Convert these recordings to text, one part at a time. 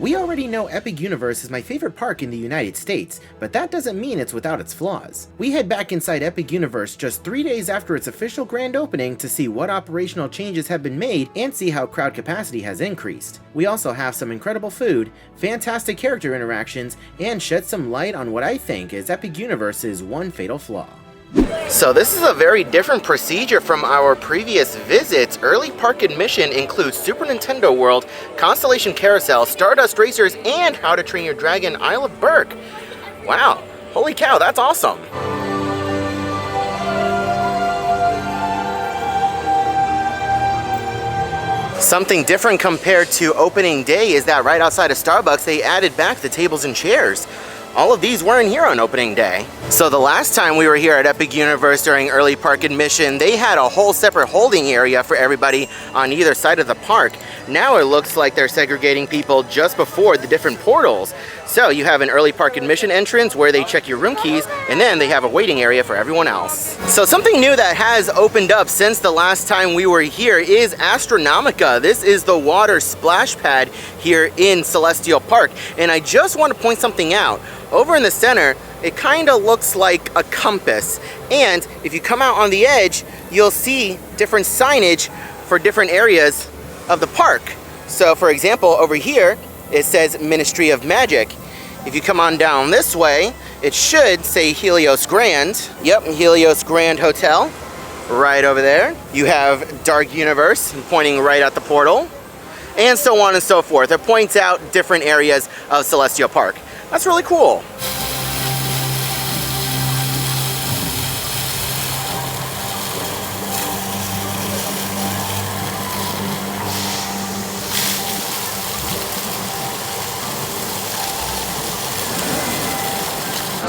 We already know Epic Universe is my favorite park in the United States, but that doesn't mean it's without its flaws. We head back inside Epic Universe just 3 days after its official grand opening to see what operational changes have been made and see how crowd capacity has increased. We also have some incredible food, fantastic character interactions, and shed some light on what I think is Epic Universe's one fatal flaw. So this is a very different procedure from our previous visits. Early park admission includes Super Nintendo World, Constellation Carousel, Stardust Racers, and How to Train Your Dragon Isle of Berk. Wow, holy cow, that's awesome. Something different compared to opening day is that right outside of Starbucks, they added back the tables and chairs. All of these weren't here on opening day. So the last time we were here at Epic Universe during early park admission, they had a whole separate holding area for everybody on either side of the park. Now it looks like they're segregating people just before the different portals. So you have an early park admission entrance where they check your room keys, and then they have a waiting area for everyone else. So something new that has opened up since the last time we were here is Astronomica. This is the water splash pad here in Celestial Park. And I just want to point something out. Over in the center, it kind of looks like a compass. And if you come out on the edge, you'll see different signage for different areas of the park. So for example, over here, it says Ministry of Magic. If you come on down this way, it should say Helios Grand. Yep, Helios Grand Hotel, right over there. You have Dark Universe pointing right at the portal, and so on and so forth. It points out different areas of Celestial Park. That's really cool.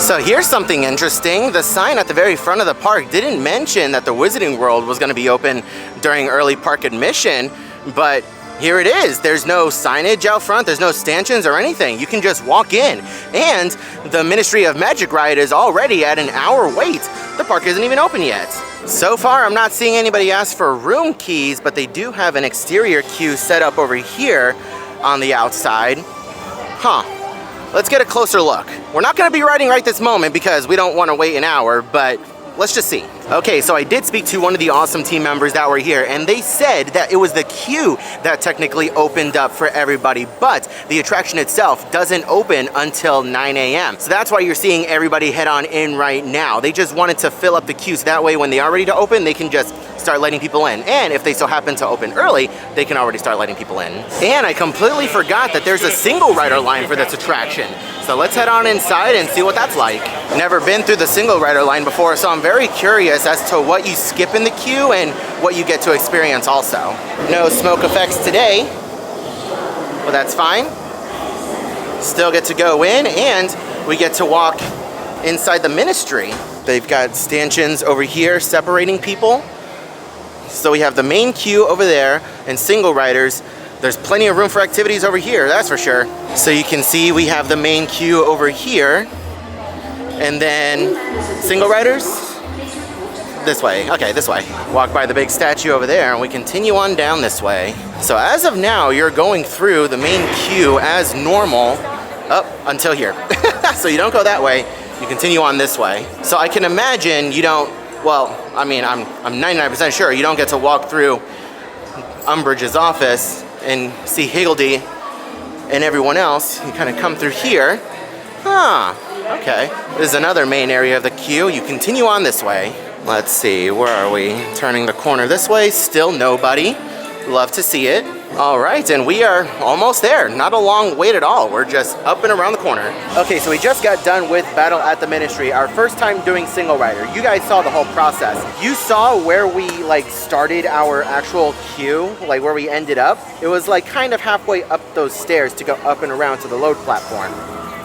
So here's something interesting. The sign at the very front of the park didn't mention that the Wizarding World was going to be open during early park admission, but here it is. There's no signage out front, there's no stanchions or anything. You can just walk in. And the Ministry of Magic ride is already at an hour wait. The park isn't even open yet. So far, I'm not seeing anybody ask for room keys, but they do have an exterior queue set up over here on the outside. Huh. Let's get a closer look. We're not gonna be riding right this moment because we don't wanna wait an hour, but let's just see. Okay, so I did speak to one of the awesome team members that were here, and they said that it was the queue that technically opened up for everybody, but the attraction itself doesn't open until 9 a.m. So that's why you're seeing everybody head on in right now. They just wanted to fill up the queue so that way when they are ready to open, they can just start letting people in. And if they so happen to open early, they can already start letting people in. And I completely forgot that there's a single rider line for this attraction. So let's head on inside and see what that's like. Never been through the single rider line before, so I'm very curious as to what you skip in the queue and what you get to experience also. No smoke effects today, but that's fine. Still get to go in, and we get to walk inside the Ministry. They've got stanchions over here separating people. So we have the main queue over there and single riders. There's plenty of room for activities over here, that's for sure. So you can see we have the main queue over here, and then single riders this way. Okay, this way. Walk by the big statue over there, and we continue on down this way. So as of now, you're going through the main queue as normal up until here. So you don't go that way, you continue on this way. So I can imagine you don't, well, I mean, I'm 99% sure you don't get to walk through Umbridge's office and see Higgledy and everyone else. You kind of come through here. Huh, okay. This is another main area of the queue. You continue on this way. Let's see, where are we? Turning the corner this way, still nobody. Love to see it. All right, and we are almost there. Not a long wait at all. We're just up and around the corner. Okay, so we just got done with Battle at the Ministry, our first time doing single rider. You guys saw the whole process. You saw where we started our actual queue, where we ended up. It was kind of halfway up those stairs to go up and around to the load platform.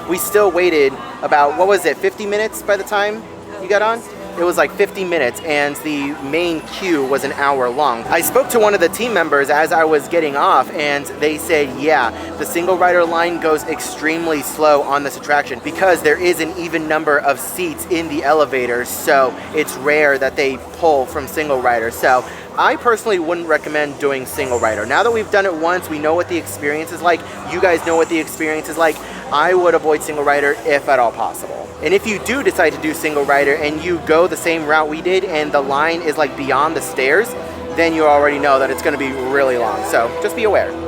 We still waited about, what was it, 50 minutes by the time you got on? it was like 50 minutes and the main queue was an hour long. I spoke to one of the team members as I was getting off and they said, yeah, the single rider line goes extremely slow on this attraction because there is an even number of seats in the elevator, so it's rare that they pull from single rider. So I personally wouldn't recommend doing single rider. Now that we've done it once, we know what the experience is like, you guys know what the experience is like, I would avoid single rider if at all possible. And if you do decide to do single rider and you go the same route we did and the line is like beyond the stairs, then you already know that it's going to be really long. So just be aware. You're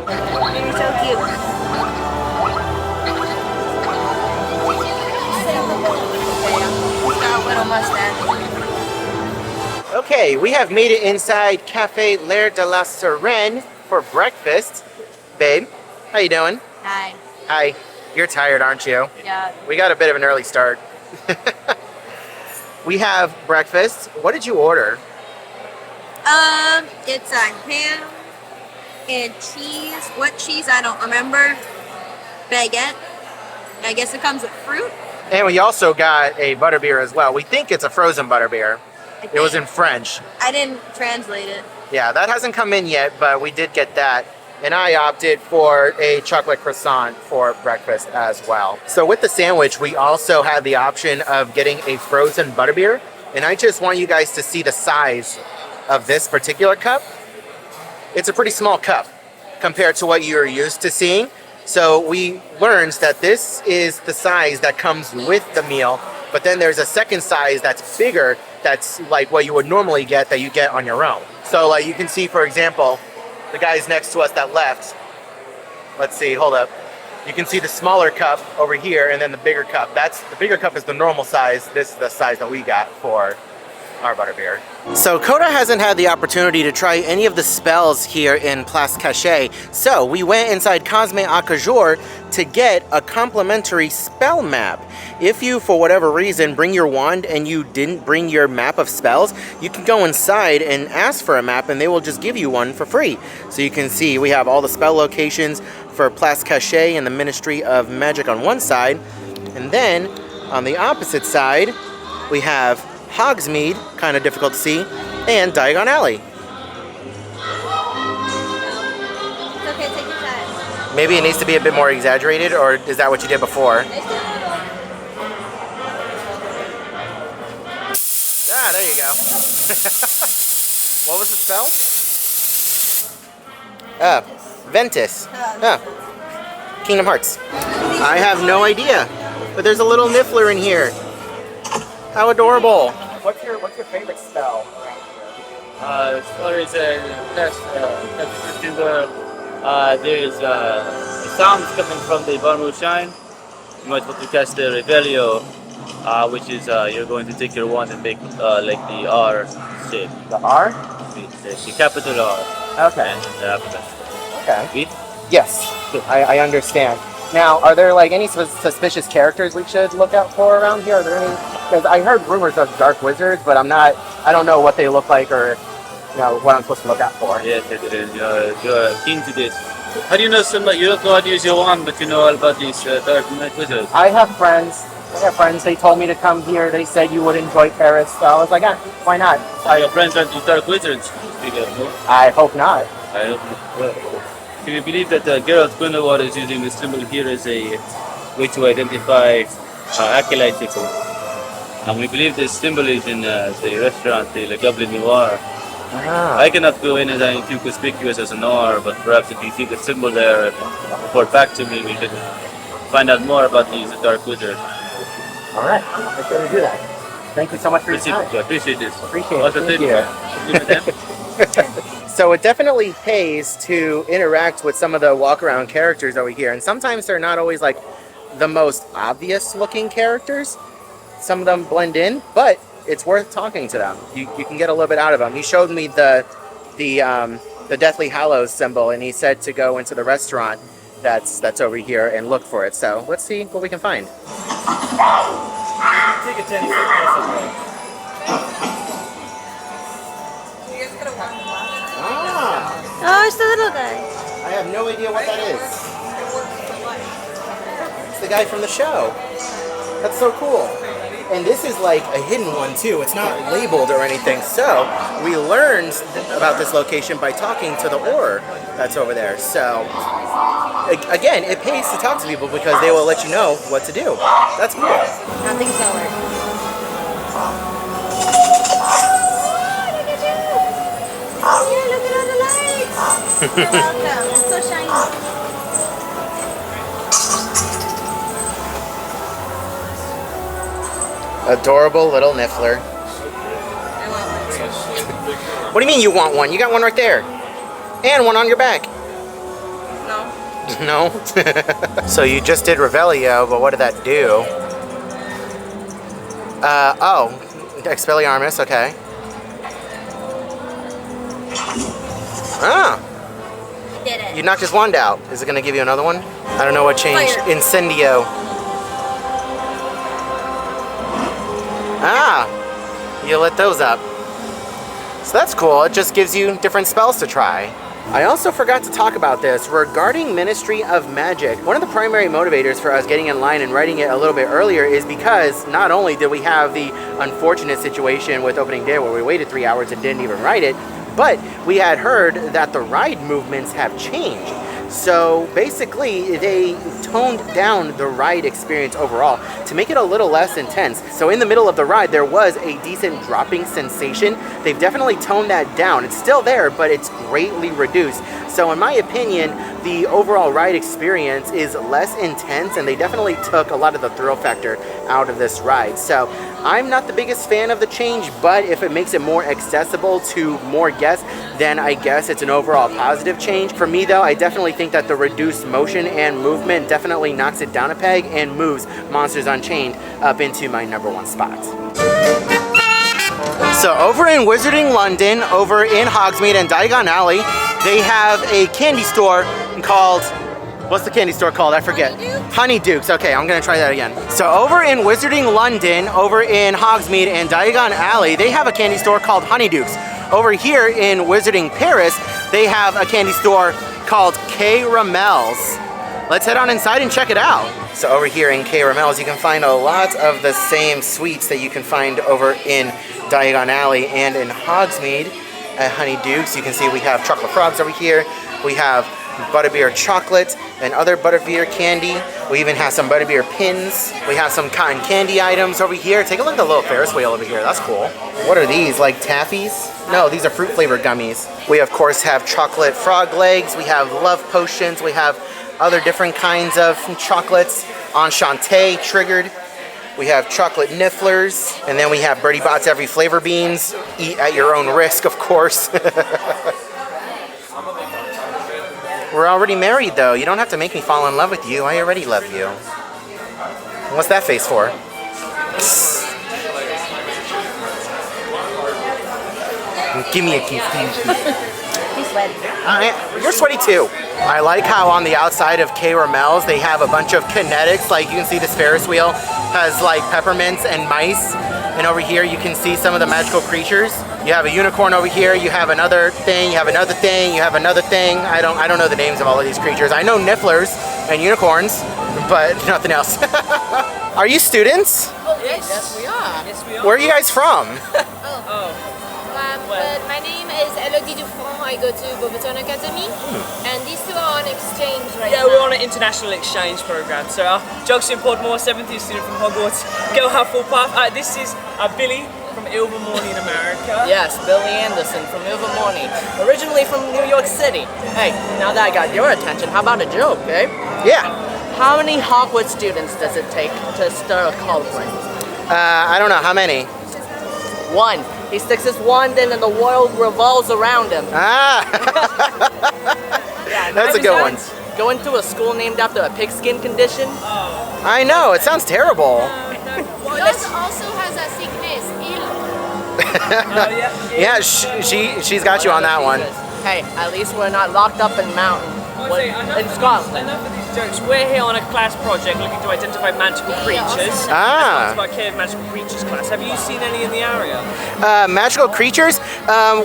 so cute. Got a little mustache. Okay, we have made it inside Cafe L'air de la Sirène for breakfast. Babe, how you doing? Hi. Hi. You're tired, aren't you? Yeah. We got a bit of an early start. We have breakfast. What did you order? It's a ham and cheese. What cheese? I don't remember. Baguette. I guess it comes with fruit. And we also got a butterbeer as well. We think it's a frozen butterbeer. It was in French. I didn't translate it. Yeah, that hasn't come in yet, but we did get that. And I opted for a chocolate croissant for breakfast as well. So with the sandwich, we also had the option of getting a frozen butterbeer. And I just want you guys to see the size of this particular cup. It's a pretty small cup compared to what you're used to seeing. So we learned that this is the size that comes with the meal, but then there's a second size that's bigger, that's like what you would normally get that you get on your own. So like you can see, for example, the guys next to us that left, let's see, hold up. You can see the smaller cup over here and then the bigger cup. The bigger cup is the normal size. This is the size that we got for our butterbeer. So Coda hasn't had the opportunity to try any of the spells here in Place Cachée, so we went inside Cosme Acajor to get a complimentary spell map. If you, for whatever reason, bring your wand and you didn't bring your map of spells, you can go inside and ask for a map and they will just give you one for free. So you can see we have all the spell locations for Place Cachée and the Ministry of Magic on one side, and then on the opposite side we have Hogsmeade, kind of difficult to see, and Diagon Alley. It's okay, take your time. Maybe it needs to be a bit more exaggerated, or is that what you did before? Ah, there you go. What was the spell? Ventus. Kingdom Hearts. I have no idea, but there's a little Niffler in here. How adorable. What's your favorite spell around here? Spell is test there's sounds coming from the Barmo Shine. You might want to cast the Revelio, which is you're going to take your wand and make like the R shape. The R? The capital R. Okay. And the alphabet. Okay. Read? Yes, I understand. Now, are there like any suspicious characters we should look out for around here? Are there any? Because I heard rumors of dark wizards, but I don't know what they look like or what I'm supposed to look out for. Yes, it is. You're keen to this. How do you know somebody? You don't know how to use your wand, but you know all about these dark night wizards. I have friends. They told me to come here. They said you would enjoy Paris, so I was like, why not? Your friends aren't these dark wizards. I hope not. I hope not. Do you believe that Geralt Gundawar is using the symbol here as a way to identify acolyte people? And we believe this symbol is in the restaurant, the Le Goblin Noir. I cannot go in as I am too conspicuous as a Noir, but perhaps if you see the symbol there and report back to me, we could find out more about these dark wizards. All right, I'm sure to do that. Thank you so much for your time. I appreciate this. Appreciate it. Thank you. So it definitely pays to interact with some of the walk-around characters over here, and sometimes they're not always like the most obvious-looking characters. Some of them blend in, but it's worth talking to them. You can get a little bit out of them. He showed me the Deathly Hallows symbol, and he said to go into the restaurant that's over here and look for it. So let's see what we can find. Take a 10 Oh, it's the little guy. I have no idea what that is. It's the guy from the show. That's so cool. And this is like a hidden one too. It's not labeled or anything. So we learned about this location by talking to the ore that's over there. So again, it pays to talk to people because they will let you know what to do. That's cool. Nothing's gonna work. Oh, look at you! Yeah, look at all the lights! You're welcome. It's so shiny. Adorable little niffler. I want one. What do you mean you want one? You got one right there. And one on your back. No. No? So you just did Revelio, but what did that do? Oh. Expelliarmus, okay. Ah. Did it. You knocked his wand out. Is it going to give you another one? I don't know what changed. Fire. Incendio. Ah. You lit those up. So that's cool. It just gives you different spells to try. I also forgot to talk about this regarding Ministry of Magic. One of the primary motivators for us getting in line and writing it a little bit earlier is because not only did we have the unfortunate situation with opening day where we waited 3 hours and didn't even write it, but we had heard that the ride movements have changed. So basically, they toned down the ride experience overall to make it a little less intense. So in the middle of the ride, there was a decent dropping sensation. They've definitely toned that down. It's still there, but it's greatly reduced. So in my opinion, the overall ride experience is less intense, and they definitely took a lot of the thrill factor out of this ride. So I'm not the biggest fan of the change, but if it makes it more accessible to more guests, then I guess it's an overall positive change. For me though, I definitely think that the reduced motion and movement definitely knocks it down a peg and moves Monsters Unchained up into my #1 spot. So over in Wizarding London, over in Hogsmeade and Diagon Alley, they have a candy store called, what's the candy store called? I forget. Honeydukes. Okay, I'm gonna try that again. So over in Wizarding London, over in Hogsmeade and Diagon Alley, they have a candy store called Honeydukes. Over here in Wizarding Paris, they have a candy store called K-Ramel's. Let's head on inside and check it out. So over here in K-Ramel's, you can find a lot of the same sweets that you can find over in Diagon Alley and in Hogsmeade at Honeydukes. You can see we have chocolate frogs over here. We have butterbeer chocolate and other butterbeer candy. We even have some butterbeer pins. We have some cotton candy items over here. Take a look at the little Ferris wheel over here. That's cool. What are these, like taffies? No, these are fruit flavored gummies. We of course have chocolate frog legs. We have love potions. We have other different kinds of chocolates. Enchanté triggered. We have chocolate nifflers. And then we have Birdie Bott's every flavor beans. Eat at your own risk, of course. We're already married though. You don't have to make me fall in love with you. I already love you. What's that face for? Give me a kiss. He's sweaty. You're sweaty too. I like how on the outside of K-Ramel's they have a bunch of kinetics. Like you can see this Ferris wheel has like peppermints and mice. And over here you can see some of the magical creatures. You have a unicorn over here, you have another thing, you have another thing, you have another thing. I don't know the names of all of these creatures. I know nifflers and unicorns, but nothing else. Are you students? Oh, yes we are. Yes, we are. Where are you guys from? But my name is Elodie Dufran. I go to Beauveton Academy, and these two are on exchange right now. Yeah, we're on an international exchange program. So our Geography and Podmore, 70th student from Hogwarts, go Hufflepuff. This is Billy from Ilvermorny in America. Yes, Billy Anderson from Ilvermorny, originally from New York City. Hey, now that I got your attention, how about a joke, eh? Yeah. How many Hogwarts students does it take to stir a cauldron? I don't know, how many? One. He sticks his wand in and the world revolves around him. Ah! Yeah, That's a good one. Going to a school named after a pigskin condition? I know, it sounds terrible. Yours also has a sickness, ill. Yeah, she's got you on that one. Hey, at least we're not locked up in mountain. In Scotland. Enough of these jokes. We're here on a class project looking to identify magical creatures. Ah. That's our Cave Magical Creatures class. Have you seen any in the area? Magical creatures?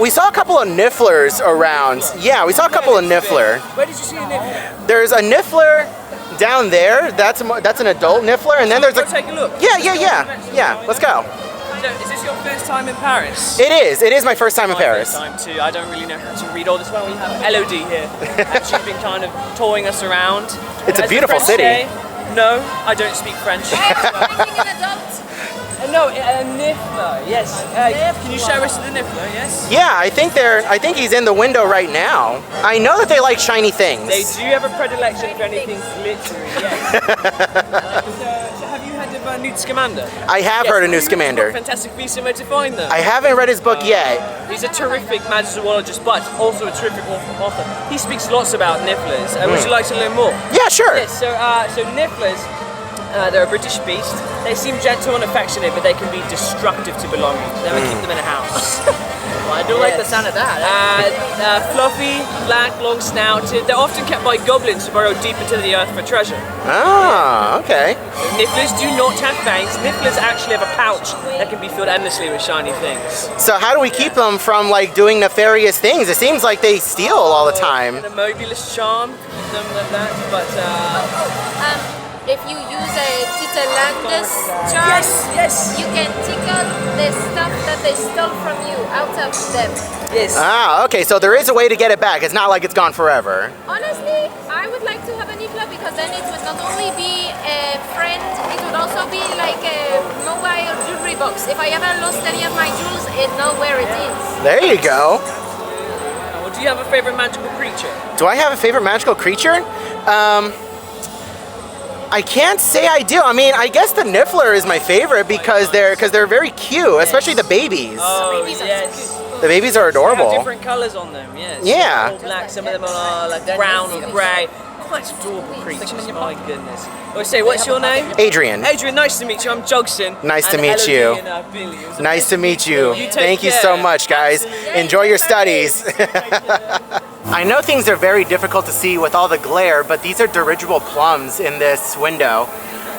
We saw a couple of nifflers around. Yeah, we saw a couple of niffler. Where did you see a niffler? There's a niffler down there, that's an adult Niffler, and then there's Go take a look. Yeah. Let's go. So, is this your first time in Paris? It is. It is my first time in My Paris. first time too. I don't really know how to read all this well. We have Elodie here, and she's been kind of touring us around. It's a As the beautiful French city. say, no, I don't speak French. Anything an adult? No, a Niffler. Yes. Can you show us the Niffler? Yes. Yeah, I think he's in the window right now. I know that they like shiny things. They do have a predilection for anything glittery. Yes. So have you heard of Newt Scamander? I have heard of Newt Scamander. Fantastic Beasts and Where to Find Them. I haven't read his book yet. He's a terrific magizoologist, but also a terrific author. He speaks lots about Nifflers. Would you like to learn more? Yeah, sure. Yes. So Nifflers. They're a British beast. They seem gentle and affectionate, but they can be destructive to belongings. Never keep them in a house. Well, I do like the sound of that. Fluffy, black, long-snouted. They're often kept by goblins who burrow deep into the earth for treasure. Ah, okay. Nifflers do not have fangs. Nifflers actually have a pouch that can be filled endlessly with shiny things. So how do we keep them from like doing nefarious things? It seems like they steal all the time. And a mobulus charm, something like that. But If you use a Titelandus charm, yes. you can tickle the stuff that they stole from you out of them. Yes. Ah, okay. So there is a way to get it back. It's not like it's gone forever. Honestly, I would like to have a Niffler because then it would not only be a friend, it would also be like a mobile jewelry box. If I ever lost any of my jewels, it know where it is. There you go. Well, do you have a favorite magical creature? Do I have a favorite magical creature? I can't say I do. I mean, I guess the Niffler is my favorite because they're very cute, especially the babies. Oh, yes. The babies are They have adorable. different colours on them, yes. Yeah. All black, some of them are like brown or grey. Quite adorable creatures, my goodness. I would say, what's your name? Adrian, Adrian, nice to meet you. I'm Jogson. Nice to and meet Elodie you. and, Billy. It was a nice to pleasure meet you. take Thank you care. so much, guys. Enjoy your studies. I know things are very difficult to see with all the glare, but these are dirigible plums in this window.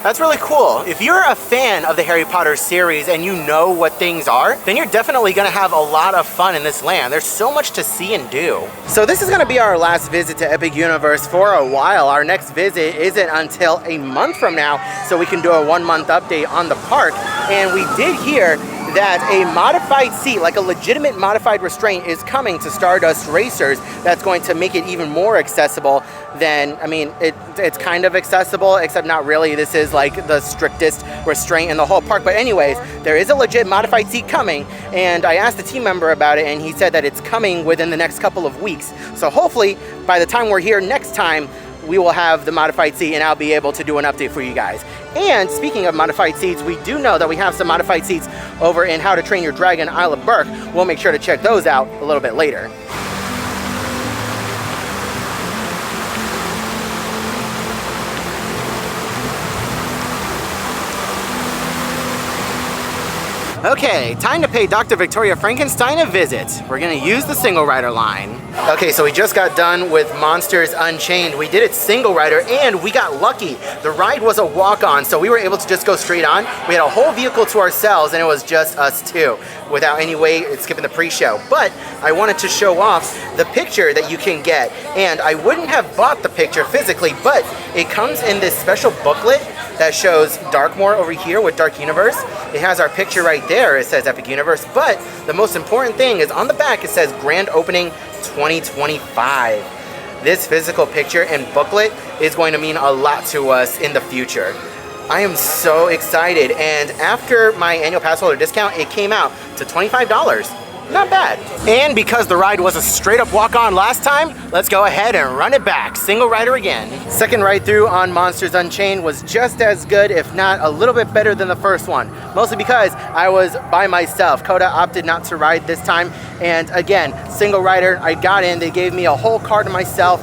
That's really cool. If you're a fan of the Harry Potter series and you know what things are, then you're definitely gonna have a lot of fun in this land. There's so much to see and do. So this is gonna be our last visit to Epic Universe for a while. Our next visit isn't until a month from now, so we can do a 1 month update on the park. And we did hear that a modified seat, like a legitimate modified restraint, is coming to Stardust Racers. That's going to make it even more accessible than, I mean, it's kind of accessible, except not really. This is like the strictest restraint in the whole park. But anyways, there is a legit modified seat coming, and I asked the team member about it, and he said that it's coming within the next couple of weeks. So hopefully, by the time we're here next time, we will have the modified seat and I'll be able to do an update for you guys. And speaking of modified seats, we do know that we have some modified seats over in How to Train Your Dragon Isle of Berk. We'll make sure to check those out a little bit later. Okay, time to pay Dr. Victoria Frankenstein a visit. We're gonna use the single rider line. Okay, so we just got done with Monsters Unchained. We did it single rider and we got lucky. The ride was a walk-on, so we were able to just go straight on. We had a whole vehicle to ourselves and it was just us two without any way skipping the pre-show. But I wanted to show off the picture that you can get. And I wouldn't have bought the picture physically, but it comes in this special booklet that shows Darkmoor over here with Dark Universe. It has our picture right there. It says Epic Universe, but the most important thing is on the back it says Grand Opening 2025. This physical picture and booklet is going to mean a lot to us in the future. I am so excited, and after my annual pass holder discount, it came out to $25. Not bad. And because the ride was a straight up walk-on last time, let's go ahead and run it back. Single rider again. Second ride through on Monsters Unchained was just as good, if not a little bit better than the first one. Mostly because I was by myself. Coda opted not to ride this time. And again, single rider, I got in, they gave me a whole car to myself.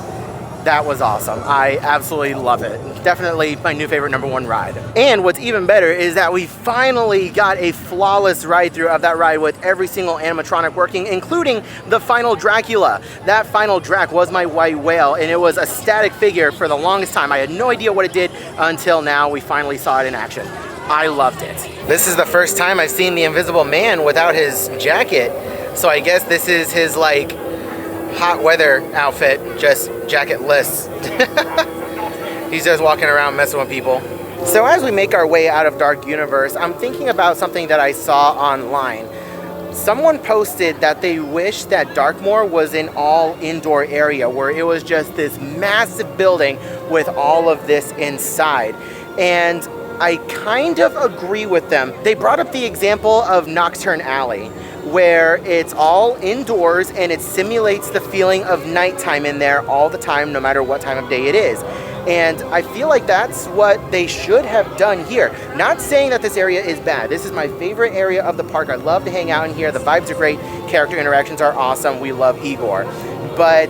That was awesome. I absolutely love it. Definitely my new favorite #1 ride. And what's even better is that we finally got a flawless ride through of that ride with every single animatronic working, including the final Dracula. That final Drac was my white whale, and it was a static figure for the longest time. I had no idea what it did until now we finally saw it in action. I loved it. This is the first time I've seen the Invisible Man without his jacket, so I guess this is his like hot weather outfit, just jacketless. He's just walking around messing with people. So as we make our way out of Dark Universe, I'm thinking about something that I saw online. Someone posted that they wish that Darkmoor was an all indoor area where it was just this massive building with all of this inside. And I kind of agree with them. They brought up the example of Nocturne Alley, where it's all indoors and it simulates the feeling of nighttime in there all the time, no matter what time of day it is. And I feel like that's what they should have done here. Not saying that this area is bad. This is my favorite area of the park. I love to hang out in here. The vibes are great. Character interactions are awesome. We love Igor. But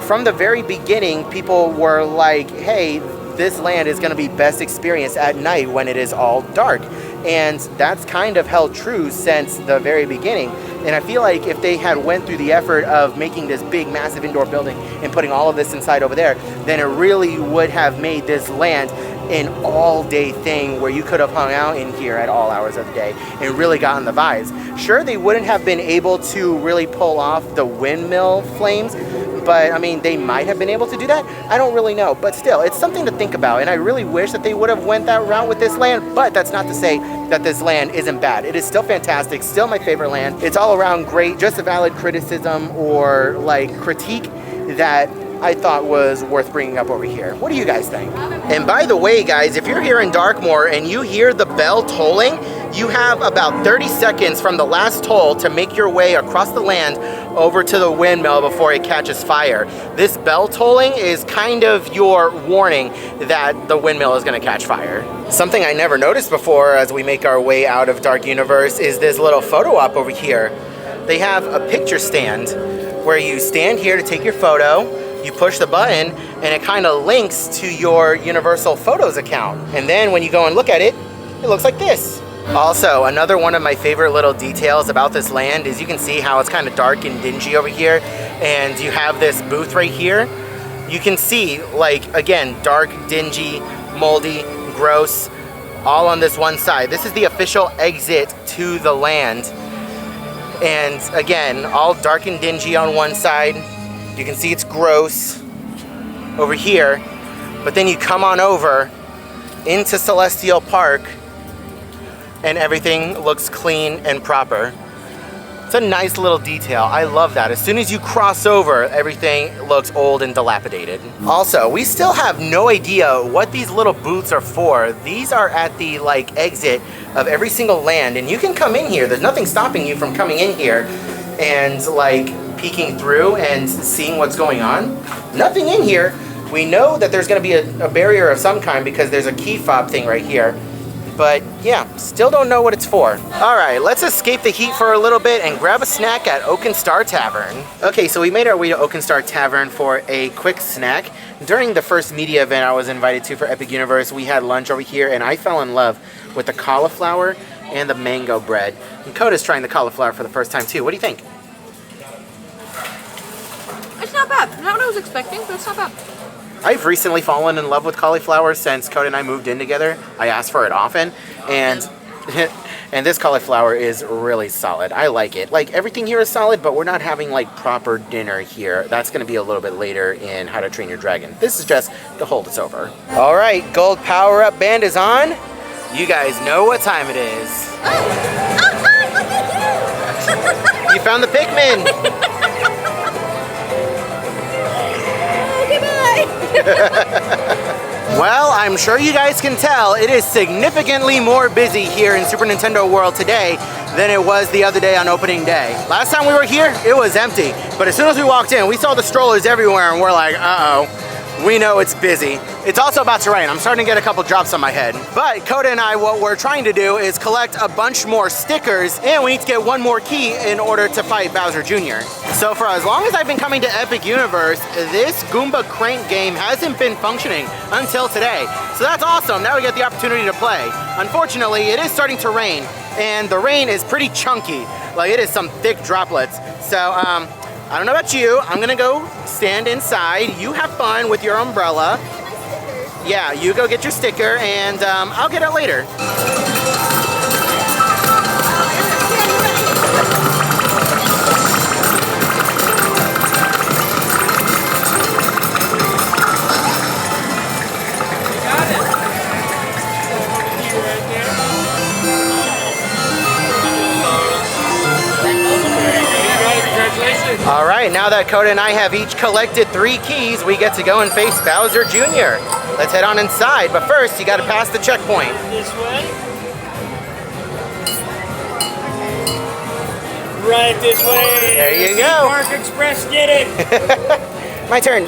from the very beginning, people were like, hey, this land is going to be best experienced at night when it is all dark. And that's kind of held true since the very beginning. And I feel like if they had went through the effort of making this big, massive indoor building and putting all of this inside over there, then it really would have made this land an all-day thing where you could have hung out in here at all hours of the day and really gotten the vibes. Sure, they wouldn't have been able to really pull off the windmill flames, but I mean, they might have been able to do that. I don't really know, but still, it's something to think about, and I really wish that they would have went that route with this land, but that's not to say that this land isn't bad. It is still fantastic, still my favorite land. It's all around great, just a valid criticism or like critique that I thought was worth bringing up over here. What do you guys think? And by the way, guys, if you're here in Darkmoor and you hear the bell tolling, you have about 30 seconds from the last toll to make your way across the land over to the windmill before it catches fire. This bell tolling is kind of your warning that the windmill is going to catch fire. Something I never noticed before as we make our way out of Dark Universe is this little photo op over here. They have a picture stand where you stand here to take your photo. You push the button and it kind of links to your Universal Photos account. And then when you go and look at it, it looks like this. Also, another one of my favorite little details about this land is you can see how it's kind of dark and dingy over here. And you have this booth right here. You can see, like, again, dark, dingy, moldy, gross, all on this one side. This is the official exit to the land. And again, all dark and dingy on one side. You can see it's gross over here, but then you come on over into Celestial Park and everything looks clean and proper. It's a nice little detail. I love that. As soon as you cross over, everything looks old and dilapidated. Also, we still have no idea what these little booths are for. These are at the exit of every single land, and you can come in here. There's nothing stopping you from coming in here and peeking through and seeing what's going on. Nothing in here. We know that there's going to be a barrier of some kind because there's a key fob thing right here. But yeah, still don't know what it's for. All right, let's escape the heat for a little bit and grab a snack at Oaken Star Tavern. Okay, so we made our way to Oaken Star Tavern for a quick snack. During the first media event I was invited to for Epic Universe, we had lunch over here and I fell in love with the cauliflower and the mango bread. And Coda's trying the cauliflower for the first time too. What do you think? It's not bad. Not what I was expecting, but it's not bad. I've recently fallen in love with cauliflower since Coda and I moved in together. I ask for it often, and and this cauliflower is really solid. I like it. Everything here is solid, but we're not having proper dinner here. That's going to be a little bit later in How to Train Your Dragon. This is just to hold us over. All right, gold power-up band is on. You guys know what time it is. You found the Pikmin. Well, I'm sure you guys can tell it is significantly more busy here in Super Nintendo World today than it was the other day on opening day. Last time we were here, it was empty. But as soon as we walked in, we saw the strollers everywhere and we're like, uh-oh. We know it's busy. It's also about to rain. I'm starting to get a couple drops on my head. But Coda and I, what we're trying to do is collect a bunch more stickers, and we need to get one more key in order to fight Bowser Jr. So for as long as I've been coming to Epic Universe, this Goomba Crank game hasn't been functioning until today. So that's awesome. Now we get the opportunity to play. Unfortunately, it is starting to rain, and the rain is pretty chunky. It is some thick droplets. So, I don't know about you, I'm gonna go stand inside. You have fun with your umbrella. Yeah, you go get your sticker and I'll get it later. right, now that Coda and I have each collected 3 keys, we get to go and face Bowser Jr. Let's head on inside, but first you gotta pass the checkpoint. This way. Right this way. There you go. Park Express did it. My turn.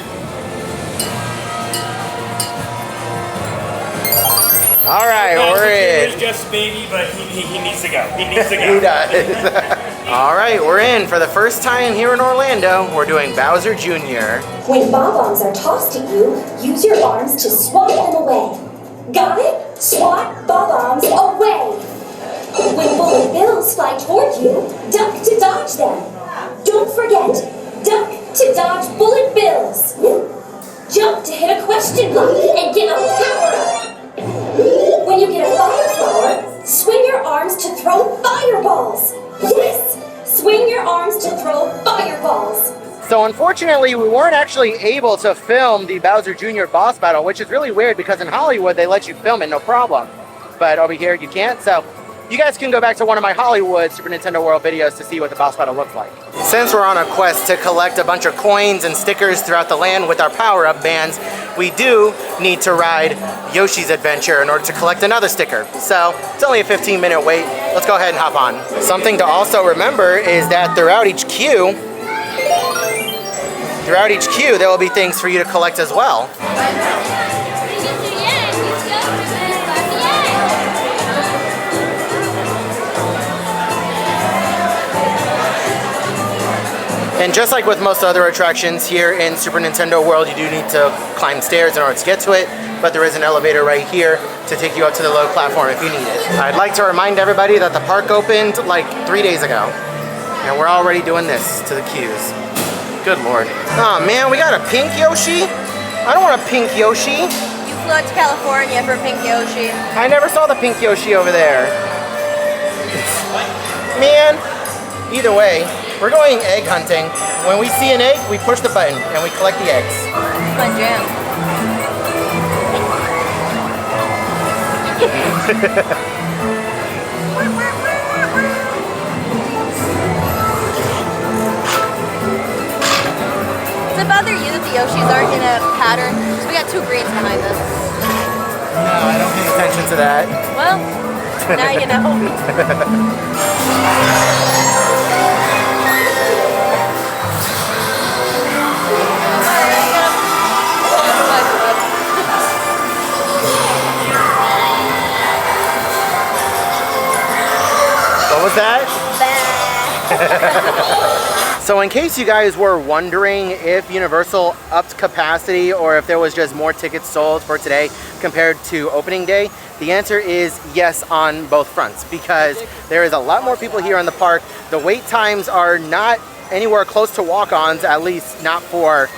All right, we're in. He's just baby, but he needs to go. He needs to go. He does. All right, we're in. For the first time here in Orlando, we're doing Bowser Jr. When bob-ombs are tossed at you, use your arms to swat them away. Got it? Swat bob-ombs away. When bullet bills fly toward you, duck to dodge them. Don't forget, duck to dodge bullet bills. Jump to hit a question block and get a power-up. When you get a fire flower, swing your arms to throw fireballs. Yes, swing your arms to throw fireballs. So unfortunately, we weren't actually able to film the Bowser Jr. boss battle, which is really weird because in Hollywood, they let you film it, no problem. But over here, you can't. So you guys can go back to one of my Hollywood Super Nintendo World videos to see what the boss battle looks like. Since we're on a quest to collect a bunch of coins and stickers throughout the land with our power-up bands, we do need to ride Yoshi's Adventure in order to collect another sticker. So it's only a 15-minute wait. Let's go ahead and hop on. Something to also remember is that throughout each queue, there will be things for you to collect as well. And just like with most other attractions here in Super Nintendo World, you do need to climb stairs in order to get to it, but there is an elevator right here to take you up to the low platform if you need it. I'd like to remind everybody that the park opened like 3 days ago, and we're already doing this to the queues. Good Lord. Oh man, we got a pink Yoshi? I don't want a pink Yoshi. You flew out to California for Pink Yoshi. I never saw the pink Yoshi over there. Man, either way, we're going egg hunting. When we see an egg, we push the button and we collect the eggs. Fun jam. Does it bother you that the Yoshis aren't in a pattern? So we got 2 greens behind us. No, I don't pay attention to that. Well, now you know. What was that? So in case you guys were wondering if Universal upped capacity or if there was just more tickets sold for today compared to opening day, the answer is yes on both fronts, because there is a lot more people here in the park. The wait times are not anywhere close to walk-ons, at least not for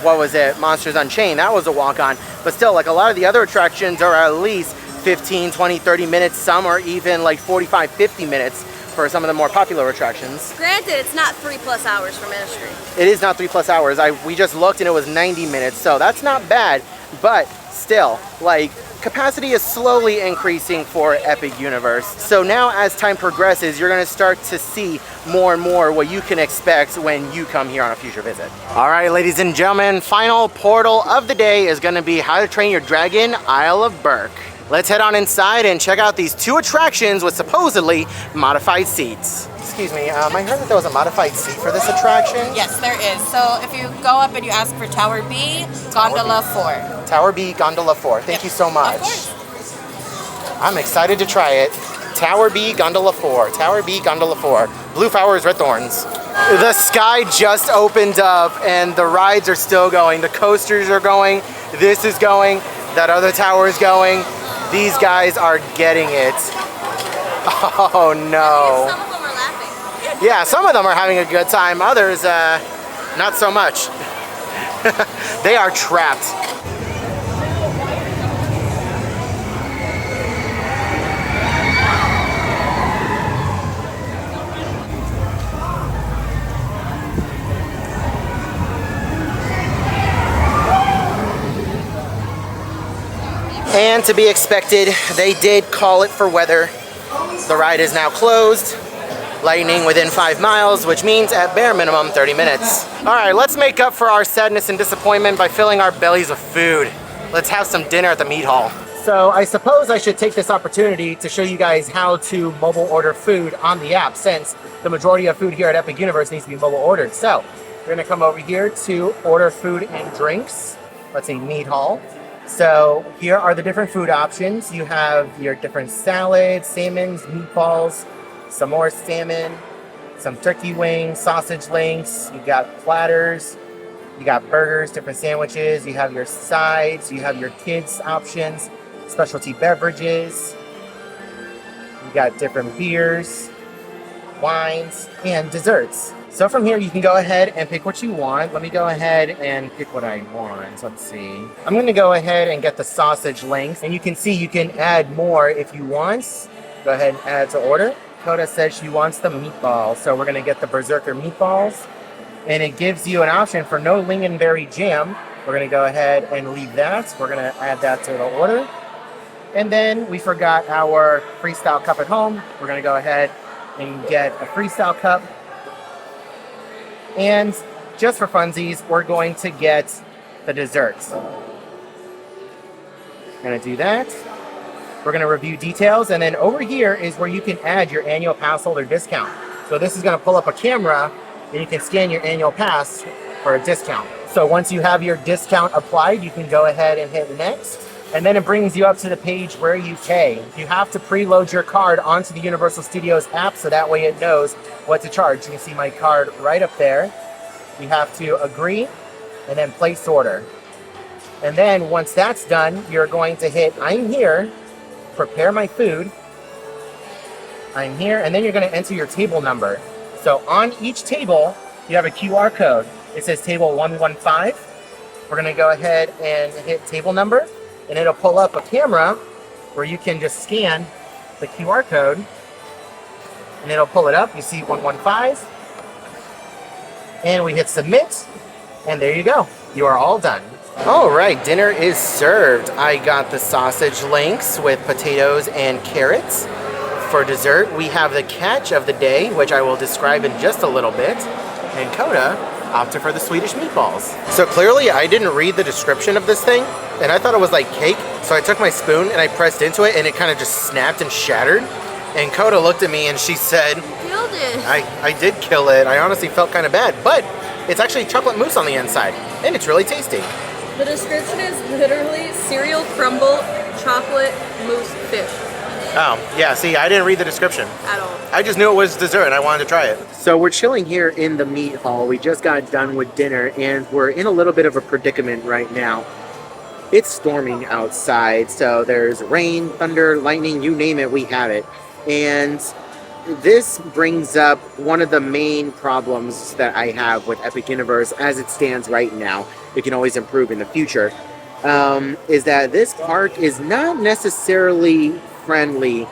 what was it, Monsters Unchained. That was a walk-on, but still, like, a lot of the other attractions are at least 15, 20, 30 minutes. Some are even like 45, 50 minutes for some of the more popular attractions. Granted, it's not 3+ hours for Ministry. It is not 3+ hours. We just looked and it was 90 minutes, so that's not bad, but still, like, capacity is slowly increasing for Epic Universe. So now as time progresses, you're gonna start to see more and more what you can expect when you come here on a future visit. All right, ladies and gentlemen, final portal of the day is gonna be How to Train Your Dragon, Isle of Berk. Let's head on inside and check out these 2 attractions with supposedly modified seats. Excuse me, I heard that there was a modified seat for this attraction. Yes, there is. So if you go up and you ask for Tower B, Gondola 4. Tower B, Gondola 4. Thank you so much. Of course. I'm excited to try it. Tower B, Gondola 4. Tower B, Gondola 4. Blue flowers, red thorns. The sky just opened up and the rides are still going. The coasters are going. This is going. That other tower is going. These guys are getting it. Oh no. Some of them are laughing. Yeah, some of them are having a good time. Others, not so much. They are trapped. And to be expected, they did call it for weather. The ride is now closed. Lightning within 5 miles, which means at bare minimum 30 minutes. All right, let's make up for our sadness and disappointment by filling our bellies with food. Let's have some dinner at the meat hall. So I suppose I should take this opportunity to show you guys how to mobile order food on the app, since the majority of food here at Epic Universe needs to be mobile ordered. So we're gonna come over here to order food and drinks. Let's say meat hall. So here are the different food options. You have your different salads, salmons, meatballs, some more salmon, some turkey wings, sausage links. You got platters, you got burgers, different sandwiches. You have your sides, you have your kids options, specialty beverages. You got different beers, wines, and desserts. So from here, you can go ahead and pick what you want. Let me go ahead and pick what I want. Let's see. I'm gonna go ahead and get the sausage links. And you can see you can add more if you want. Go ahead and add to order. Coda says she wants the meatballs. So we're gonna get the Berserker meatballs. And it gives you an option for no lingonberry jam. We're gonna go ahead and leave that. We're gonna add that to the order. And then we forgot our freestyle cup at home. We're gonna go ahead and get a freestyle cup. And just for funsies, we're going to get the desserts. Gonna do that. We're gonna review details, and then over here is where you can add your annual pass holder discount. So this is gonna pull up a camera, and you can scan your annual pass for a discount. So once you have your discount applied, you can go ahead and hit next. And then it brings you up to the page where you pay. You have to preload your card onto the Universal Studios app, so that way it knows what to charge. You can see my card right up there. You have to agree and then place order. And then once that's done, you're going to hit I'm here, prepare my food, I'm here, and then you're gonna enter your table number. So on each table, you have a QR code. It says table 115. We're gonna go ahead and hit table number, and it'll pull up a camera where you can just scan the QR code, and it'll pull it up. You see 115, and we hit submit, and there you go. You are all done. All right, dinner is served. I got the sausage links with potatoes and carrots. For dessert, we have the catch of the day, which I will describe in just a little bit, and Coda opted for the Swedish meatballs. So clearly I didn't read the description of this thing, and I thought it was like cake. So I took my spoon and I pressed into it, and it kind of just snapped and shattered. And Coda looked at me and she said, Killed it. I did kill it. I honestly felt kind of bad, but it's actually chocolate mousse on the inside, and it's really tasty. The description is literally cereal crumble chocolate mousse fish. Oh, yeah, see, I didn't read the description At all. I just knew it was dessert and I wanted to try it. So we're chilling here in the meat hall. We just got done with dinner and we're in a little bit of a predicament right now. It's storming outside, so there's rain, thunder, lightning, you name it, we have it. And this brings up one of the main problems that I have with Epic Universe as it stands right now. It can always improve in the future. Is that this park is not necessarily friendly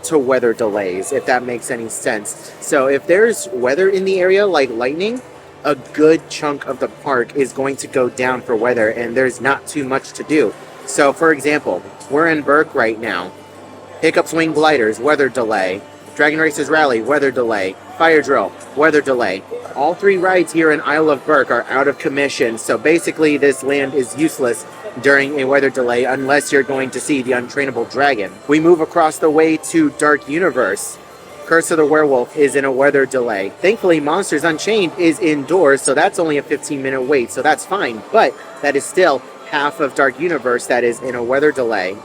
to weather delays, if that makes any sense. So if there's weather in the area like lightning, a good chunk of the park is going to go down for weather, and there's not too much to do. So for example, we're in Burke right now. Hiccup Swing Gliders, weather delay. Dragon Racers Rally, weather delay. Fire Drill, weather delay. All 3 rides here in Isle of Burke are out of commission, so basically this land is useless during a weather delay unless you're going to see the untrainable dragon. We move across the way to Dark Universe. Curse of the Werewolf is in a weather delay. Thankfully, Monsters Unchained is indoors, so that's only a 15-minute wait, so that's fine. But that is still half of Dark Universe that is in a weather delay.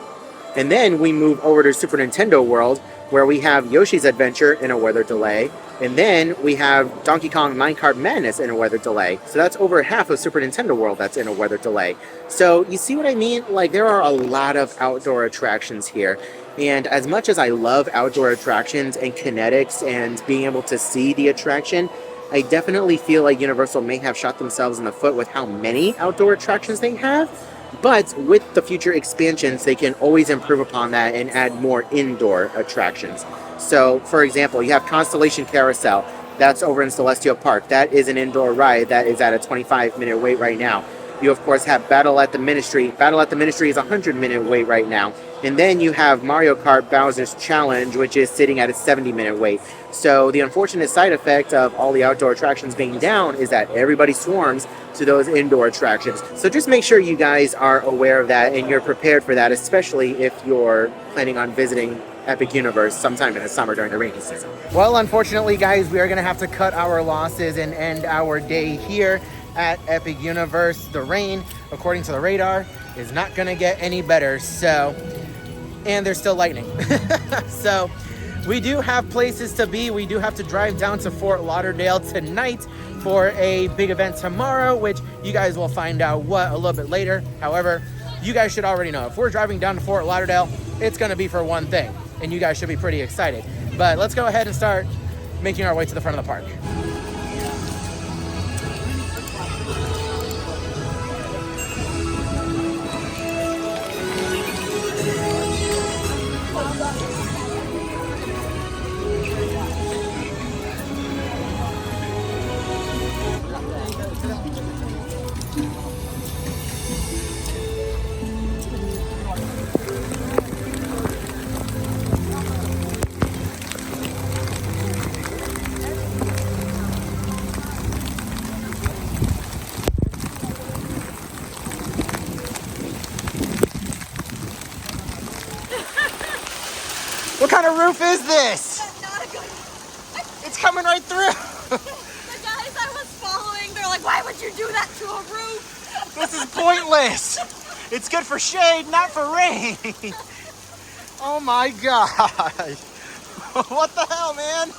And then we move over to Super Nintendo World, where we have Yoshi's Adventure in a weather delay. And then we have Donkey Kong Minecart Madness in a weather delay. So that's over half of Super Nintendo World that's in a weather delay. So you see what I mean? Like, there are a lot of outdoor attractions here. And as much as I love outdoor attractions and kinetics and being able to see the attraction, I definitely feel like Universal may have shot themselves in the foot with how many outdoor attractions they have. But with the future expansions, they can always improve upon that and add more indoor attractions. So, for example, you have Constellation Carousel. That's over in Celestial Park. That is an indoor ride that is at a 25-minute wait right now. You, of course, have Battle at the Ministry. Battle at the Ministry is a 100-minute wait right now. And then you have Mario Kart Bowser's Challenge, which is sitting at a 70-minute wait. So the unfortunate side effect of all the outdoor attractions being down is that everybody swarms to those indoor attractions. So just make sure you guys are aware of that and you're prepared for that, especially if you're planning on visiting Epic Universe sometime in the summer during the rainy season. Well, unfortunately, guys, we are going to have to cut our losses and end our day here at Epic Universe. The rain, according to the radar, is not going to get any better. So, and there's still lightning. So we do have places to be. We do have to drive down to Fort Lauderdale tonight for a big event tomorrow, which you guys will find out what a little bit later. However, you guys should already know if we're driving down to Fort Lauderdale, it's going to be for one thing, and you guys should be pretty excited. But let's go ahead and start making our way to the front of the park. What kind of roof is this? Not a good. It's coming right through. The guys I was following, they're like, why would you do that to a roof? This is pointless. It's good for shade, not for rain. Oh my gosh. What the hell, man?